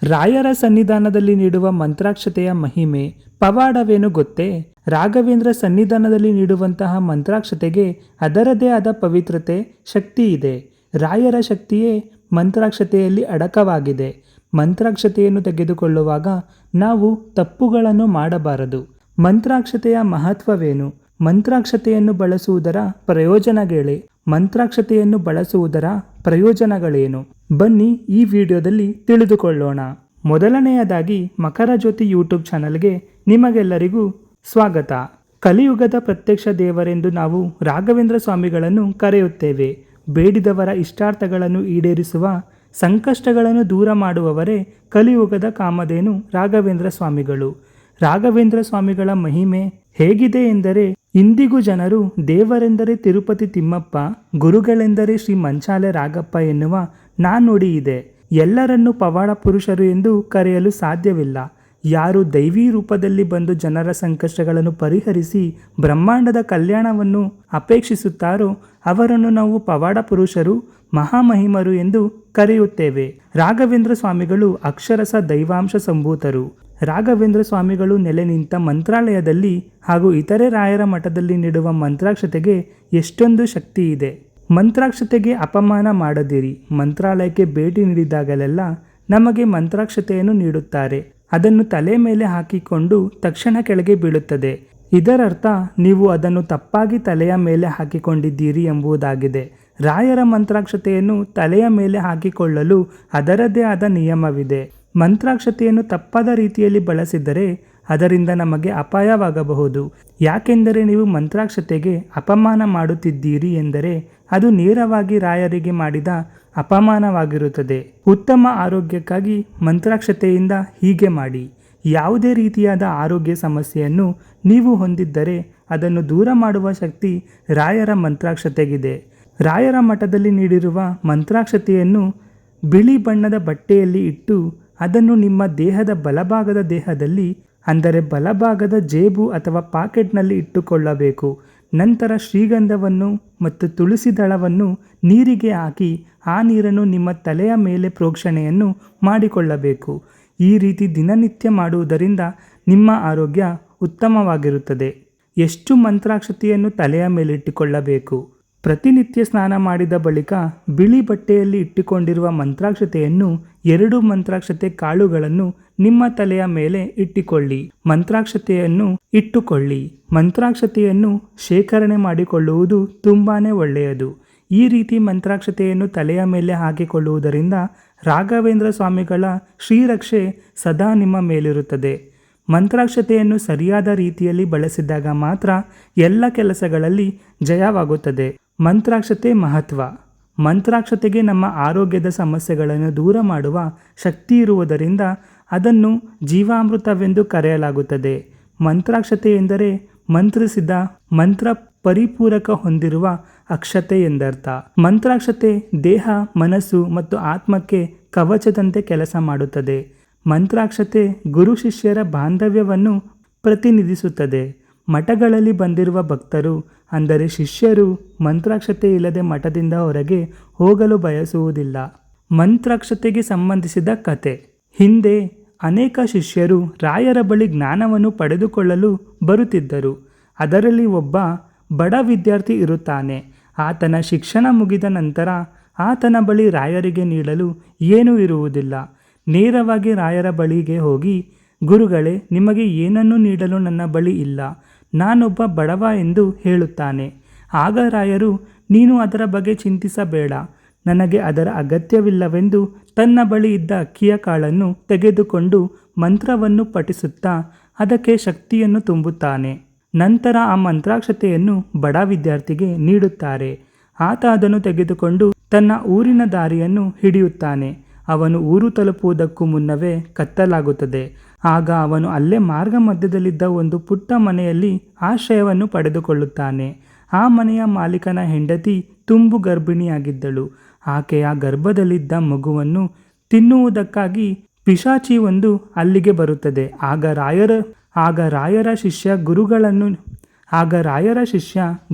ರಾಯರ ಸನ್ನಿಧಾನದಲ್ಲಿ ನೀಡುವ ಮಂತ್ರಾಕ್ಷತೆಯ ಮಹಿಮೆ ಪವಾಡವೇನು ಗೊತ್ತೇ? ರಾಘವೇಂದ್ರ ಸನ್ನಿಧಾನದಲ್ಲಿ ನೀಡುವಂತಹ ಮಂತ್ರಾಕ್ಷತೆಗೆ ಅದರದೇ ಆದ ಪವಿತ್ರತೆ, ಶಕ್ತಿ ಇದೆ. ರಾಯರ ಶಕ್ತಿಯೇ ಮಂತ್ರಾಕ್ಷತೆಯಲ್ಲಿ ಅಡಕವಾಗಿದೆ. ಮಂತ್ರಾಕ್ಷತೆಯನ್ನು ತೆಗೆದುಕೊಳ್ಳುವಾಗ ನಾವು ತಪ್ಪುಗಳನ್ನು ಮಾಡಬಾರದು. ಮಂತ್ರಾಕ್ಷತೆಯ ಮಹತ್ವವೇನು? ಮಂತ್ರಾಕ್ಷತೆಯನ್ನು ಬಳಸುವುದರ ಪ್ರಯೋಜನಗಳೇ? ಮಂತ್ರಾಕ್ಷತೆಯನ್ನು ಬಳಸುವುದರ ಪ್ರಯೋಜನಗಳೇನು? ಬನ್ನಿ ಈ ವಿಡಿಯೋದಲ್ಲಿ ತಿಳಿದುಕೊಳ್ಳೋಣ. ಮೊದಲನೆಯದಾಗಿ ಮಕರ ಜ್ಯೋತಿ ಯೂಟ್ಯೂಬ್ ಚಾನಲ್ಗೆ ನಿಮಗೆಲ್ಲರಿಗೂ ಸ್ವಾಗತ. ಕಲಿಯುಗದ ಪ್ರತ್ಯಕ್ಷ ದೇವರೆಂದು ನಾವು ರಾಘವೇಂದ್ರ ಸ್ವಾಮಿಗಳನ್ನು ಕರೆಯುತ್ತೇವೆ. ಬೇಡಿದವರ ಇಷ್ಟಾರ್ಥಗಳನ್ನು ಈಡೇರಿಸುವ, ಸಂಕಷ್ಟಗಳನ್ನು ದೂರ ಮಾಡುವವರೇ ಕಲಿಯುಗದ ಕಾಮಧೇನು ರಾಘವೇಂದ್ರ ಸ್ವಾಮಿಗಳು. ರಾಘವೇಂದ್ರ ಸ್ವಾಮಿಗಳ ಮಹಿಮೆ ಹೇಗಿದೆ ಎಂದರೆ, ಇಂದಿಗೂ ಜನರು ದೇವರೆಂದರೆ ತಿರುಪತಿ ತಿಮ್ಮಪ್ಪ, ಗುರುಗಳೆಂದರೆ ಶ್ರೀ ಮಂಚಾಲೆ ರಾಗಪ್ಪ ಎನ್ನುವ ನಾನುಡಿ ಇದೆ. ಎಲ್ಲರನ್ನೂ ಪವಾಡ ಪುರುಷರು ಎಂದು ಕರೆಯಲು ಸಾಧ್ಯವಿಲ್ಲ. ಯಾರು ದೈವೀ ರೂಪದಲ್ಲಿ ಬಂದು ಜನರ ಸಂಕಷ್ಟಗಳನ್ನು ಪರಿಹರಿಸಿ ಬ್ರಹ್ಮಾಂಡದ ಕಲ್ಯಾಣವನ್ನು ಅಪೇಕ್ಷಿಸುತ್ತಾರೋ ಅವರನ್ನು ನಾವು ಪವಾಡ ಪುರುಷರು, ಮಹಾಮಹಿಮರು ಎಂದು ಕರೆಯುತ್ತೇವೆ. ರಾಘವೇಂದ್ರ ಸ್ವಾಮಿಗಳು ಅಕ್ಷರಸ ದೈವಾಂಶ ಸಂಭೂತರು. ರಾಘವೇಂದ್ರ ಸ್ವಾಮಿಗಳು ನೆಲೆ ನಿಂತ ಮಂತ್ರಾಲಯದಲ್ಲಿ ಹಾಗೂ ಇತರೆ ರಾಯರ ಮಠದಲ್ಲಿ ನೀಡುವ ಮಂತ್ರಾಕ್ಷತೆಗೆ ಎಷ್ಟೊಂದು ಶಕ್ತಿ ಇದೆ. ಮಂತ್ರಾಕ್ಷತೆಗೆ ಅಪಮಾನ ಮಾಡದಿರಿ. ಮಂತ್ರಾಲಯಕ್ಕೆ ಭೇಟಿ ನೀಡಿದಾಗಲೆಲ್ಲ ನಮಗೆ ಮಂತ್ರಾಕ್ಷತೆಯನ್ನು ನೀಡುತ್ತಾರೆ. ಅದನ್ನು ತಲೆ ಮೇಲೆ ಹಾಕಿಕೊಂಡು ತಕ್ಷಣ ಕೆಳಗೆ ಬೀಳುತ್ತದೆ. ಇದರರ್ಥ ನೀವು ಅದನ್ನು ತಪ್ಪಾಗಿ ತಲೆಯ ಮೇಲೆ ಹಾಕಿಕೊಂಡಿದ್ದೀರಿ ಎಂಬುದಾಗಿದೆ. ರಾಯರ ಮಂತ್ರಾಕ್ಷತೆಯನ್ನು ತಲೆಯ ಮೇಲೆ ಹಾಕಿಕೊಳ್ಳಲು ಅದರದ್ದೇ ಆದ ನಿಯಮವಿದೆ. ಮಂತ್ರಾಕ್ಷತೆಯನ್ನು ತಪ್ಪಾದ ರೀತಿಯಲ್ಲಿ ಬಳಸಿದರೆ ಅದರಿಂದ ನಮಗೆ ಅಪಾಯವಾಗಬಹುದು. ಯಾಕೆಂದರೆ ನೀವು ಮಂತ್ರಾಕ್ಷತೆಗೆ ಅಪಮಾನ ಮಾಡುತ್ತಿದ್ದೀರಿ ಎಂದರೆ ಅದು ನೇರವಾಗಿ ರಾಯರಿಗೆ ಮಾಡಿದ ಅಪಮಾನವಾಗಿರುತ್ತದೆ. ಉತ್ತಮ ಆರೋಗ್ಯಕ್ಕಾಗಿ ಮಂತ್ರಾಕ್ಷತೆಯಿಂದ ಹೀಗೆ ಮಾಡಿ. ಯಾವುದೇ ರೀತಿಯಾದ ಆರೋಗ್ಯ ಸಮಸ್ಯೆಯನ್ನು ನೀವು ಹೊಂದಿದ್ದರೆ ಅದನ್ನು ದೂರ ಮಾಡುವ ಶಕ್ತಿ ರಾಯರ ಮಂತ್ರಾಕ್ಷತೆಗಿದೆ. ರಾಯರ ಮಠದಲ್ಲಿ ನೀಡಿರುವ ಮಂತ್ರಾಕ್ಷತೆಯನ್ನು ಬಿಳಿ ಬಣ್ಣದ ಬಟ್ಟೆಯಲ್ಲಿ ಇಟ್ಟು ಅದನ್ನು ನಿಮ್ಮ ದೇಹದ ಬಲಭಾಗದ ದೇಹದಲ್ಲಿ, ಅಂದರೆ ಬಲಭಾಗದ ಜೇಬು ಅಥವಾ ಪಾಕೆಟ್ನಲ್ಲಿ ಇಟ್ಟುಕೊಳ್ಳಬೇಕು. ನಂತರ ಶ್ರೀಗಂಧವನ್ನು ಮತ್ತು ತುಳಸಿ ದಳವನ್ನು ನೀರಿಗೆ ಹಾಕಿ ಆ ನೀರನ್ನು ನಿಮ್ಮ ತಲೆಯ ಮೇಲೆ ಪ್ರೋಕ್ಷಣೆಯನ್ನು ಮಾಡಿಕೊಳ್ಳಬೇಕು. ಈ ರೀತಿ ದಿನನಿತ್ಯ ಮಾಡುವುದರಿಂದ ನಿಮ್ಮ ಆರೋಗ್ಯ ಉತ್ತಮವಾಗಿರುತ್ತದೆ. ಎಷ್ಟು ಮಂತ್ರಾಕ್ಷತೆಯನ್ನು ತಲೆಯ ಮೇಲಿಟ್ಟುಕೊಳ್ಳಬೇಕು? ಪ್ರತಿನಿತ್ಯ ಸ್ನಾನ ಮಾಡಿದ ಬಳಿಕ ಬಿಳಿ ಬಟ್ಟೆಯಲ್ಲಿ ಇಟ್ಟುಕೊಂಡಿರುವ ಮಂತ್ರಾಕ್ಷತೆಯನ್ನು 2 ಮಂತ್ರಾಕ್ಷತೆ ಕಾಳುಗಳನ್ನು ನಿಮ್ಮ ತಲೆಯ ಮೇಲೆ ಇಟ್ಟುಕೊಳ್ಳಿ. ಮಂತ್ರಾಕ್ಷತೆಯನ್ನು ಶೇಖರಣೆ ಮಾಡಿಕೊಳ್ಳುವುದು ತುಂಬಾನೇ ಒಳ್ಳೆಯದು. ಈ ರೀತಿ ಮಂತ್ರಾಕ್ಷತೆಯನ್ನು ತಲೆಯ ಮೇಲೆ ಹಾಕಿಕೊಳ್ಳುವುದರಿಂದ ರಾಘವೇಂದ್ರ ಸ್ವಾಮಿಗಳ ಶ್ರೀರಕ್ಷೆ ಸದಾ ನಿಮ್ಮ ಮೇಲಿರುತ್ತದೆ. ಮಂತ್ರಾಕ್ಷತೆಯನ್ನು ಸರಿಯಾದ ರೀತಿಯಲ್ಲಿ ಬಳಸಿದಾಗ ಮಾತ್ರ ಎಲ್ಲ ಕೆಲಸಗಳಲ್ಲಿ ಜಯವಾಗುತ್ತದೆ. ಮಂತ್ರಾಕ್ಷತೆ ಮಹತ್ವ. ಮಂತ್ರಾಕ್ಷತೆಗೆ ನಮ್ಮ ಆರೋಗ್ಯದ ಸಮಸ್ಯೆಗಳನ್ನು ದೂರ ಮಾಡುವ ಶಕ್ತಿ ಇರುವುದರಿಂದ ಅದನ್ನು ಜೀವಾಮೃತವೆಂದು ಕರೆಯಲಾಗುತ್ತದೆ. ಮಂತ್ರಾಕ್ಷತೆ ಎಂದರೆ ಮಂತ್ರಿಸಿದ, ಮಂತ್ರ ಪರಿಪೂರಕ ಹೊಂದಿರುವ ಅಕ್ಷತೆ ಎಂದರ್ಥ. ಮಂತ್ರಾಕ್ಷತೆ ದೇಹ, ಮನಸ್ಸು ಮತ್ತು ಆತ್ಮಕ್ಕೆ ಕವಚದಂತೆ ಕೆಲಸ ಮಾಡುತ್ತದೆ. ಮಂತ್ರಾಕ್ಷತೆ ಗುರು ಶಿಷ್ಯರ ಬಾಂಧವ್ಯವನ್ನು ಪ್ರತಿನಿಧಿಸುತ್ತದೆ. ಮಠಗಳಲ್ಲಿ ಬಂದಿರುವ ಭಕ್ತರು, ಅಂದರೆ ಶಿಷ್ಯರು, ಮಂತ್ರಾಕ್ಷತೆ ಇಲ್ಲದೆ ಮಠದಿಂದ ಹೊರಗೆ ಹೋಗಲು ಬಯಸುವುದಿಲ್ಲ. ಮಂತ್ರಾಕ್ಷತೆಗೆ ಸಂಬಂಧಿಸಿದ ಕತೆ. ಹಿಂದೆ ಅನೇಕ ಶಿಷ್ಯರು ರಾಯರ ಬಳಿ ಜ್ಞಾನವನ್ನು ಪಡೆದುಕೊಳ್ಳಲು ಬರುತ್ತಿದ್ದರು. ಅದರಲ್ಲಿ ಒಬ್ಬ ಬಡ ವಿದ್ಯಾರ್ಥಿ ಇರುತ್ತಾನೆ. ಆತನ ಶಿಕ್ಷಣ ಮುಗಿದ ನಂತರ ಆತನ ಬಳಿ ರಾಯರಿಗೆ ನೀಡಲು ಏನೂ ಇರುವುದಿಲ್ಲ. ನೇರವಾಗಿ ರಾಯರ ಬಳಿಗೆ ಹೋಗಿ, ಗುರುಗಳೇ, ನಿಮಗೆ ಏನನ್ನೂ ನೀಡಲು ನನ್ನ ಬಳಿ ಇಲ್ಲ, ನಾನೊಬ್ಬ ಬಡವ ಎಂದು ಹೇಳುತ್ತಾನೆ. ಆಗ ರಾಯರು, ನೀನು ಅದರ ಬಗ್ಗೆ ಚಿಂತಿಸಬೇಡ, ನನಗೆ ಅದರ ಅಗತ್ಯವಿಲ್ಲವೆಂದು ತನ್ನ ಬಳಿ ಇದ್ದ ಅಕ್ಕಿಯ ಕಾಳನ್ನು ತೆಗೆದುಕೊಂಡು ಮಂತ್ರವನ್ನು ಪಠಿಸುತ್ತಾ ಅದಕ್ಕೆ ಶಕ್ತಿಯನ್ನು ತುಂಬುತ್ತಾನೆ. ನಂತರ ಆ ಮಂತ್ರಾಕ್ಷತೆಯನ್ನು ಬಡ ವಿದ್ಯಾರ್ಥಿಗೆ ನೀಡುತ್ತಾರೆ. ಆತ ಅದನ್ನು ತೆಗೆದುಕೊಂಡು ತನ್ನ ಊರಿನ ದಾರಿಯನ್ನು ಹಿಡಿಯುತ್ತಾನೆ. ಅವನು ಊರು ತಲುಪುವುದಕ್ಕೂ ಮುನ್ನವೇ ಕತ್ತಲಾಗುತ್ತದೆ. ಆಗ ಅವನು ಅಲ್ಲೇ ಮಾರ್ಗ ಮಧ್ಯದಲ್ಲಿದ್ದ ಒಂದು ಪುಟ್ಟ ಮನೆಯಲ್ಲಿ ಆಶ್ರಯವನ್ನು ಪಡೆದುಕೊಳ್ಳುತ್ತಾನೆ. ಆ ಮನೆಯ ಮಾಲೀಕನ ಹೆಂಡತಿ ತುಂಬು ಗರ್ಭಿಣಿಯಾಗಿದ್ದಳು. ಆಕೆಯ ಗರ್ಭದಲ್ಲಿದ್ದ ಮಗುವನ್ನು ತಿನ್ನುವುದಕ್ಕಾಗಿ ಪಿಶಾಚಿ ಒಂದು ಅಲ್ಲಿಗೆ ಬರುತ್ತದೆ. ಆಗ ರಾಯರ ಶಿಷ್ಯ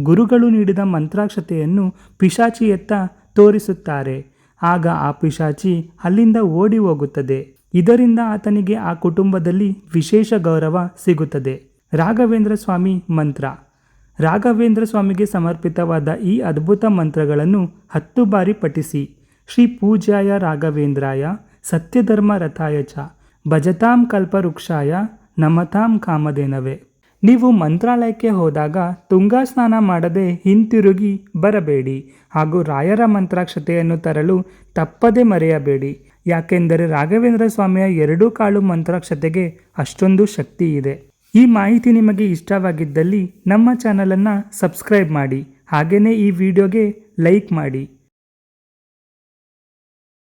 ಗುರುಗಳು ನೀಡಿದ ಮಂತ್ರಾಕ್ಷತೆಯನ್ನು ಪಿಶಾಚಿಯತ್ತ ತೋರಿಸುತ್ತಾರೆ. ಆಗ ಆ ಪಿಶಾಚಿ ಅಲ್ಲಿಂದ ಓಡಿ ಹೋಗುತ್ತದೆ. ಇದರಿಂದ ಆತನಿಗೆ ಆ ಕುಟುಂಬದಲ್ಲಿ ವಿಶೇಷ ಗೌರವ ಸಿಗುತ್ತದೆ. ರಾಘವೇಂದ್ರ ಸ್ವಾಮಿ ಮಂತ್ರ. ರಾಘವೇಂದ್ರ ಸ್ವಾಮಿಗೆ ಸಮರ್ಪಿತವಾದ ಈ ಅದ್ಭುತ ಮಂತ್ರಗಳನ್ನು 10 ಬಾರಿ ಪಠಿಸಿ. ಶ್ರೀ ಪೂಜ್ಯಾಯ ರಾಘವೇಂದ್ರಾಯ ಸತ್ಯಧರ್ಮ ರಥಾಯ ಚ ಭಜತಾಂ ಕಲ್ಪವೃಕ್ಷಾಯ ನಮತಾಂ ಕಾಮಧೇನವೇ. ನೀವು ಮಂತ್ರಾಲಯಕ್ಕೆ ಹೋದಾಗ ತುಂಗಾ ಸ್ನಾನ ಮಾಡದೆ ಹಿಂತಿರುಗಿ ಬರಬೇಡಿ ಹಾಗೂ ರಾಯರ ಮಂತ್ರಾಕ್ಷತೆಯನ್ನು ತರಲು ತಪ್ಪದೆ ಮರೆಯಬೇಡಿ. ಯಾಕೆಂದರೆ ರಾಘವೇಂದ್ರ ಸ್ವಾಮಿಯ 2 ಕಾಳು ಮಂತ್ರಾಕ್ಷತೆಗೆ ಅಷ್ಟೊಂದು ಶಕ್ತಿ ಇದೆ. ಈ ಮಾಹಿತಿ ನಿಮಗೆ ಇಷ್ಟವಾಗಿದ್ದಲ್ಲಿ ನಮ್ಮ ಚಾನಲನ್ನು ಸಬ್ಸ್ಕ್ರೈಬ್ ಮಾಡಿ, ಹಾಗೆಯೇ ಈ ವಿಡಿಯೋಗೆ ಲೈಕ್ ಮಾಡಿ.